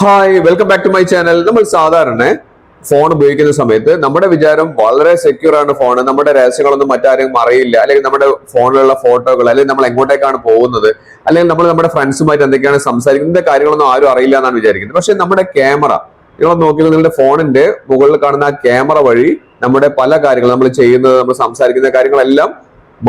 Hi welcome back to my channel. നമ്മൾ സാധാരണ phone ഉപയോഗിക്കുന്ന സമയത്ത് നമ്മുടെ വിചാരം വളരെ സെക്യൂർ ആണ് ഫോൺ, നമ്മുടെ രഹസ്യങ്ങളൊന്നും മറ്റാരും അറിയില്ല, അല്ലെങ്കിൽ നമ്മുടെ ഫോണിലുള്ള ഫോട്ടോകൾ, അല്ലെങ്കിൽ നമ്മൾ എങ്ങോട്ടേക്കാണ് പോകുന്നത്, അല്ലെങ്കിൽ നമ്മൾ നമ്മുടെ ഫ്രണ്ട്സുമായിട്ട് എന്തൊക്കെയാണ് സംസാരിക്കുന്നത് കാര്യങ്ങളൊന്നും ആരും അറിയില്ല എന്നാണ് വിചാരിക്കുന്നത്. പക്ഷെ നമ്മുടെ ക്യാമറ നിങ്ങൾ നോക്കിയാൽ നിങ്ങളുടെ ഫോണിന്റെ മുകളിൽ കാണുന്ന ആ ക്യാമറ വഴി നമ്മുടെ പല കാര്യങ്ങളും നമ്മൾ ചെയ്യുന്നത്, നമ്മൾ സംസാരിക്കുന്ന കാര്യങ്ങളെല്ലാം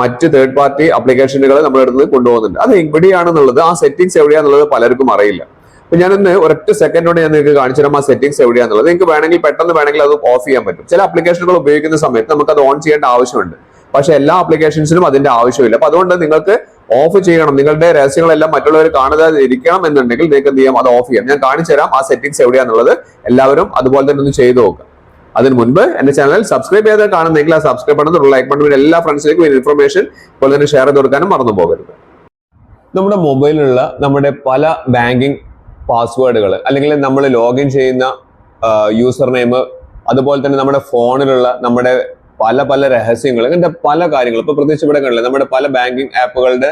മറ്റ് തേർഡ് പാർട്ടി ആപ്ലിക്കേഷനുകൾ നമ്മുടെ അടുത്ത് കൊണ്ടുപോകുന്നുണ്ട്. അത് എവിടെയാണെന്നുള്ളത്, ആ സെറ്റിംഗ്സ് എവിടെയാണെന്നുള്ളത് പലർക്കും അറിയില്ല. അപ്പൊ ഞാനൊന്ന് ഒരൊറ്റ സെക്കൻഡോടെ ഞാൻ നിങ്ങൾക്ക് കാണിച്ചു തരാം ആ സെറ്റിംഗ്സ് എവിടെയാണെന്നുള്ളത്. നിങ്ങൾക്ക് വേണമെങ്കിൽ പെട്ടെന്ന് വേണമെങ്കിൽ അത് ഓഫ് ചെയ്യാൻ പറ്റും. ചില ആപ്ലിക്കേഷനുകൾ ഉപയോഗിക്കുന്ന സമയത്ത് നമുക്ക് അത് ഓൺ ചെയ്യേണ്ട ആവശ്യമുണ്ട്, പക്ഷെ എല്ലാ ആപ്ലിക്കേഷൻസിനും അതിന്റെ ആവശ്യമില്ല. അപ്പൊ അതുകൊണ്ട് നിങ്ങൾക്ക് ഓഫ് ചെയ്യണം, നിങ്ങളുടെ രഹസ്യങ്ങളെല്ലാം മറ്റുള്ളവർ കാണാതെ ഇരിക്കണം എന്നുണ്ടെങ്കിൽ നിങ്ങൾക്ക് എന്ത് ചെയ്യാം, അത് ഓഫ് ചെയ്യാം. ഞാൻ കാണിച്ചു തരാം ആ സെറ്റിംഗ്സ് എവിടെയാണെന്നുള്ളത്. എല്ലാവരും അതുപോലെ തന്നെ ഒന്ന് ചെയ്തു നോക്കുക. അതിന് മുൻപ് എന്റെ ചാനൽ സബ്സ്ക്രൈബ് ചെയ്ത് കാണുന്നെങ്കിൽ ആ സബ്സ്ക്രൈബ് ബട്ടൺ ലൈക്ക് ബട്ടൺ എല്ലാ ഫ്രണ്ട്സിലേക്കും ഇൻഫർമേഷൻ ഇപ്പോൾ തന്നെ ഷെയർ ചെയ്ത് കൊടുക്കാനും മറന്നു പോകരുത്. നമ്മുടെ മൊബൈലിലുള്ള നമ്മുടെ പല ബാങ്കിങ് പാസ്വേഡുകൾ, അല്ലെങ്കിൽ നമ്മൾ ലോഗിൻ ചെയ്യുന്ന യൂസർ നെയിം, അതുപോലെ തന്നെ നമ്മുടെ ഫോണിലുള്ള നമ്മുടെ പല പല രഹസ്യങ്ങൾ, ഇങ്ങനത്തെ പല കാര്യങ്ങളും ഇപ്പൊ പ്രത്യേകിച്ച് ഇവിടെ കണ്ടില്ല, നമ്മുടെ പല ബാങ്കിങ് ആപ്പുകളുടെ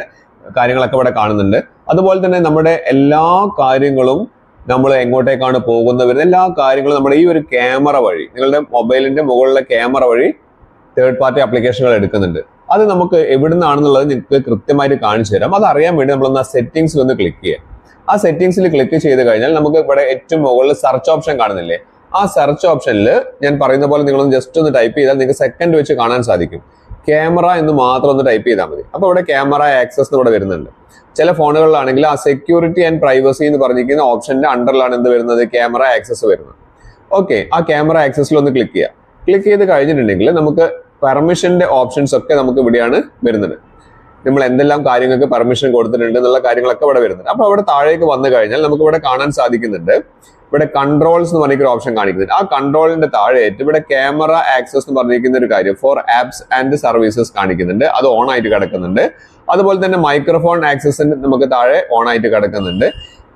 കാര്യങ്ങളൊക്കെ ഇവിടെ കാണുന്നുണ്ട്. അതുപോലെ തന്നെ നമ്മുടെ എല്ലാ കാര്യങ്ങളും, നമ്മൾ എങ്ങോട്ടേക്കാണ് പോകുന്നത്, എല്ലാ കാര്യങ്ങളും നമ്മുടെ ഈ ഒരു ക്യാമറ വഴി, നിങ്ങളുടെ മൊബൈലിന്റെ മുകളിലെ ക്യാമറ വഴി തേർഡ് പാർട്ടി ആപ്ലിക്കേഷനുകൾ എടുക്കുന്നുണ്ട്. അത് നമുക്ക് എവിടുന്നാണെന്നുള്ളത് നിങ്ങൾക്ക് കൃത്യമായിട്ട് കാണിച്ചു തരാം. അത് അറിയാൻ വേണ്ടി നമ്മളൊന്ന് ആ സെറ്റിംഗ്സിൽ ഒന്ന് ക്ലിക്ക് ചെയ്യാം. ആ സെറ്റിംഗ്സിൽ ക്ലിക്ക് ചെയ്ത് കഴിഞ്ഞാൽ നമുക്ക് ഇവിടെ ഏറ്റവും മുകളിൽ സെർച്ച് ഓപ്ഷൻ കാണുന്നില്ലേ, ആ സെർച്ച് ഓപ്ഷനിൽ ഞാൻ പറയുന്ന പോലെ നിങ്ങളൊന്ന് ജസ്റ്റ് ഒന്ന് ടൈപ്പ് ചെയ്താൽ നിങ്ങൾക്ക് സെക്കൻഡ് വെച്ച് കാണാൻ സാധിക്കും. ക്യാമറ എന്ന് മാത്രം ഒന്ന് ടൈപ്പ് ചെയ്താൽ മതി. അപ്പോൾ ഇവിടെ ക്യാമറ ആക്സസ് ഇവിടെ വരുന്നുണ്ട്. ചില ഫോണുകളിലാണെങ്കിൽ ആ സെക്യൂരിറ്റി ആൻഡ് പ്രൈവസി എന്ന് പറഞ്ഞിരിക്കുന്ന ഓപ്ഷന്റെ അണ്ടറിലാണ് എന്ത് വരുന്നത്, ക്യാമറ ആക്സസ് വരുന്നത്. ഓക്കെ, ആ ക്യാമറ ആക്സസിൽ ഒന്ന് ക്ലിക്ക് ചെയ്യുക. ക്ലിക്ക് ചെയ്ത് കഴിഞ്ഞിട്ടുണ്ടെങ്കിൽ നമുക്ക് പെർമിഷന്റെ ഓപ്ഷൻസ് ഒക്കെ നമുക്ക് ഇവിടെയാണ് വരുന്നത്. നമ്മൾ എന്തെല്ലാം കാര്യങ്ങൾക്ക് പെർമിഷൻ കൊടുത്തിട്ടുണ്ട് എന്നുള്ള കാര്യങ്ങളൊക്കെ ഇവിടെ വരുന്നുണ്ട്. അപ്പൊ അവിടെ താഴേക്ക് വന്നു കഴിഞ്ഞാൽ നമുക്ക് ഇവിടെ കാണാൻ സാധിക്കുന്നുണ്ട്, ഇവിടെ കൺട്രോൾസ് എന്ന് പറഞ്ഞിരിക്കുന്ന ഓപ്ഷൻ കാണിക്കുന്നുണ്ട്. ആ കൺട്രോളിന്റെ താഴെയായിട്ട് ഇവിടെ ക്യാമറ ആക്സസ് എന്ന് പറഞ്ഞിരിക്കുന്ന ഒരു കാര്യം ഫോർ ആപ്സ് ആൻഡ് സർവീസസ് കാണിക്കുന്നുണ്ട്. അത് ഓൺ ആയിട്ട് കിടക്കുന്നുണ്ട്. അതുപോലെ തന്നെ മൈക്രോഫോൺ ആക്സസിന് നമുക്ക് താഴെ ഓൺ ആയിട്ട് കിടക്കുന്നുണ്ട്.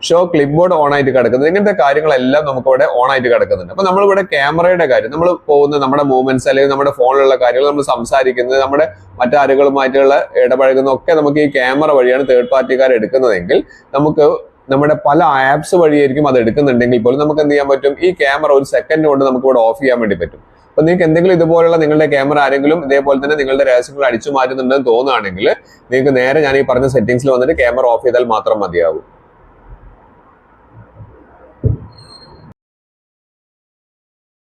ഷോ ക്ലിപ്പ് ബോർഡ് ഓൺ ആയിട്ട് കിടക്കുന്നത്, ഇങ്ങനത്തെ കാര്യങ്ങളെല്ലാം നമുക്ക് ഇവിടെ ഓൺ ആയിട്ട് കിടക്കുന്നുണ്ട്. അപ്പൊ നമ്മളിവിടെ ക്യാമറയുടെ കാര്യം, നമ്മൾ പോകുന്ന നമ്മുടെ മൂവ്മെന്റ്സ്, അല്ലെങ്കിൽ നമ്മുടെ ഫോണിലുള്ള കാര്യങ്ങൾ, നമ്മൾ സംസാരിക്കുന്നത്, നമ്മുടെ മറ്റാരുകളുമായിട്ടുള്ള ഇടപഴകുന്ന ഒക്കെ നമുക്ക് ഈ ക്യാമറ വഴിയാണ് തേർഡ് പാർട്ടിക്കാർ എടുക്കുന്നതെങ്കിൽ, നമുക്ക് നമ്മുടെ പല ആപ്സ് വഴിയായിരിക്കും അത് എടുക്കുന്നുണ്ടെങ്കിൽ പോലും നമുക്ക് എന്ത് ചെയ്യാൻ പറ്റും, ഈ ക്യാമറ ഒരു സെക്കൻഡ് കൊണ്ട് നമുക്ക് ഇവിടെ ഓഫ് ചെയ്യാൻ വേണ്ടി പറ്റും. അപ്പൊ നിങ്ങൾക്ക് എന്തെങ്കിലും ഇതുപോലുള്ള നിങ്ങളുടെ ക്യാമറ ആരെങ്കിലും ഇതേപോലെ തന്നെ നിങ്ങളുടെ രഹസ്യങ്ങൾ അടിച്ചു മാറ്റുന്നുണ്ടെന്ന് തോന്നുകയാണെങ്കിൽ നിങ്ങൾക്ക് നേരെ ഞാൻ ഈ പറഞ്ഞ സെറ്റിംഗ്സിൽ വന്നിട്ട് ക്യാമറ ഓഫ് ചെയ്താൽ മാത്രം മതിയാകും.